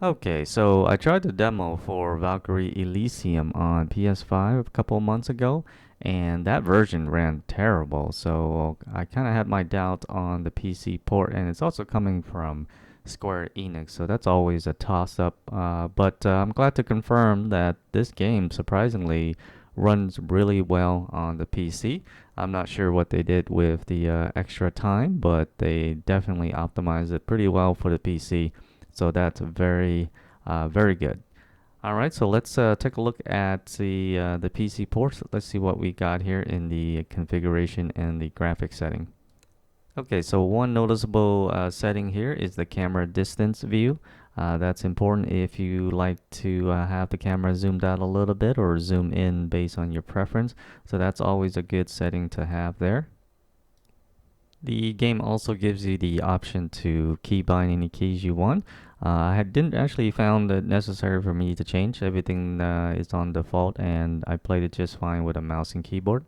Okay, so I tried the demo for Valkyrie Elysium on PS5 a couple of months ago, and that version ran terrible. So I kind of had my doubt on the PC port, and it's also coming from Square Enix, so that's always a toss-up. But I'm glad to confirm that this game surprisingly runs really well on the PC. I'm not sure what they did with the extra time, but they definitely optimized it pretty well for the PC. So that's very good. All right, so let's take a look at the PC ports. Let's see what we got here in the configuration and the graphics setting. Okay, so one noticeable setting here is the camera distance view. That's important if you like to have the camera zoomed out a little bit or zoom in based on your preference. So that's always a good setting to have there. The game also gives you the option to keybind any keys you want. I didn't actually found it necessary for me to change. Everything is on default, and I played it just fine with a mouse and keyboard.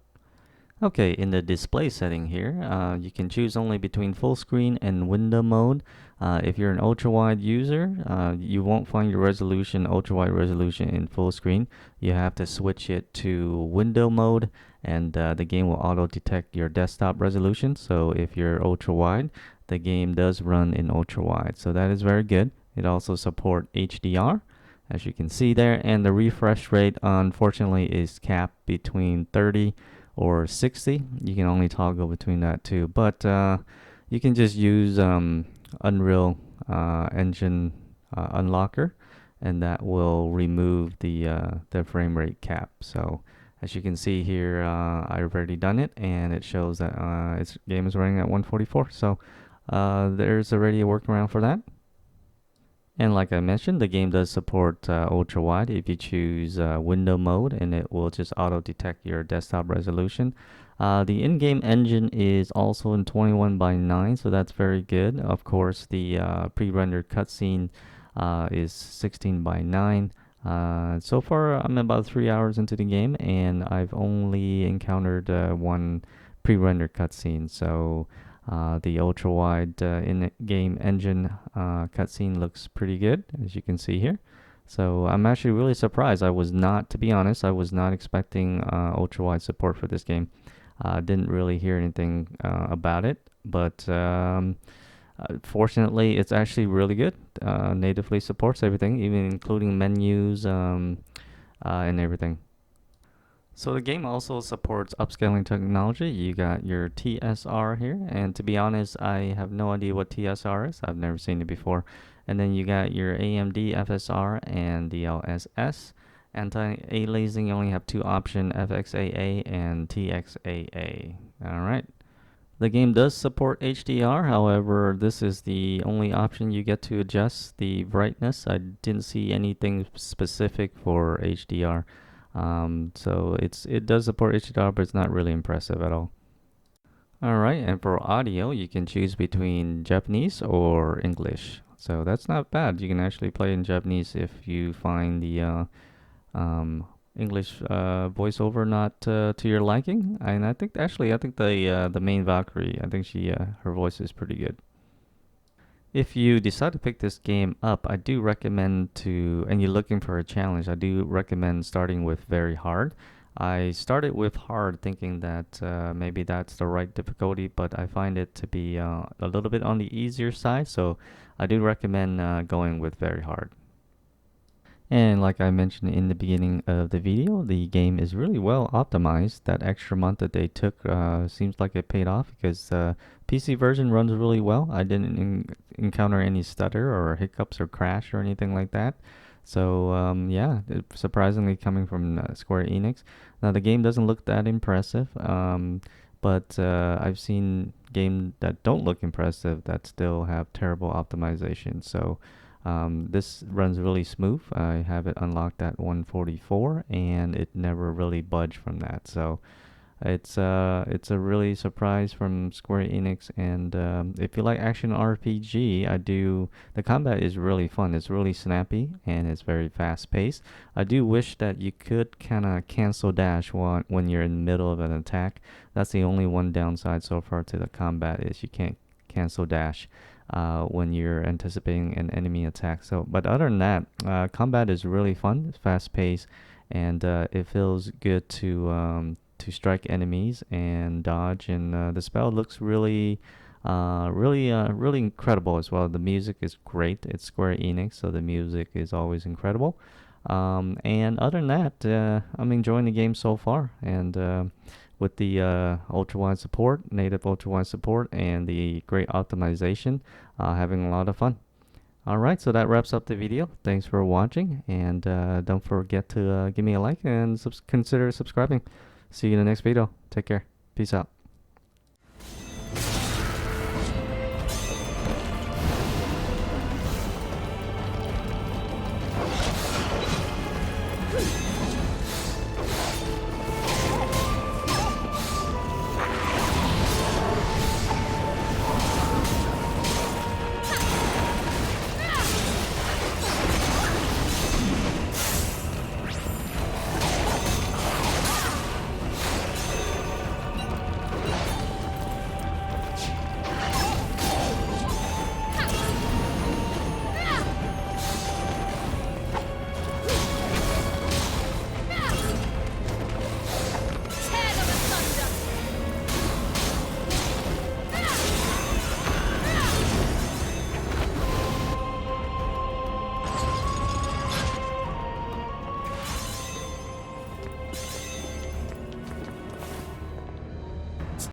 Okay, in the display setting here, you can choose only between full screen and window mode. If you're an ultra wide user, you won't find your resolution, ultra wide resolution in full screen. You have to switch it to window mode, and the game will auto detect your desktop resolution. So if you're ultra wide, the game does run in ultra wide. So that is very good. It also supports HDR, as you can see there, and the refresh rate unfortunately is capped between 30 or 60. You can only toggle between that two, but you can just use Unreal Engine Unlocker, and that will remove the frame rate cap. So as you can see here, I've already done it, and it shows that its game is running at 144. So there's already a workaround for that. And like I mentioned, the game does support ultra wide if you choose window mode, and it will just auto detect your desktop resolution. The in-game engine is also in 21 by 9, so that's very good. Of course, the pre-rendered cutscene is 16 by 9. So far, I'm about 3 hours into the game, and I've only encountered one pre-rendered cutscene. So the ultra wide in-game engine cutscene looks pretty good, as you can see here. So I'm actually really surprised. I was not, to be honest, I was not expecting ultra wide support for this game. Didn't really hear anything about it, but fortunately, it's actually really good. Natively supports everything, even including menus and everything. So the game also supports upscaling technology. You got your TSR here, and to be honest, I have no idea what TSR is. I've never seen it before. And then you got your AMD FSR and DLSS. Anti-aliasing, you only have two options, FXAA and TXAA. All right. The game does support HDR, however, this is the only option you get to adjust the brightness. I didn't see anything specific for HDR. So it does support HDR, but it's not really impressive at all. All right, and for audio, you can choose between Japanese or English. So that's not bad. You can actually play in Japanese if you find the English voiceover not to your liking. And I think the main Valkyrie, I think she her voice is pretty good. If you decide to pick this game up, I do recommend to, and you're looking for a challenge, I do recommend starting with very hard. I started with hard thinking that maybe that's the right difficulty, but I find it to be a little bit on the easier side, so I do recommend going with very hard. And like I mentioned in the beginning of the video, the game is really well optimized. That extra month that they took seems like it paid off because PC version runs really well. I didn't encounter any stutter or hiccups or crash or anything like that. So yeah, surprisingly coming from Square Enix. Now the game doesn't look that impressive, but I've seen games that don't look impressive that still have terrible optimization. So this runs really smooth. I have it unlocked at 144, and it never really budged from that. So it's a really surprise from Square Enix. And if you like action RPG, I do. The combat is really fun. It's really snappy and it's very fast paced. I do wish that you could kind of cancel dash when you're in the middle of an attack. That's the only one downside so far to the combat is you can't cancel dash. when you're anticipating an enemy attack. So, but other than that, combat is really fun. It's fast paced, and it feels good to strike enemies and dodge. And the spell looks really incredible as well. The music is great. It's Square Enix, so the music is always incredible. And other than that, I'm enjoying the game so far. And with the ultra wide support, native ultra wide support, and the great optimization, having a lot of fun. All right, so that wraps up the video. Thanks for watching, and don't forget to give me a like and consider subscribing. See you in the next video. Take care. Peace out.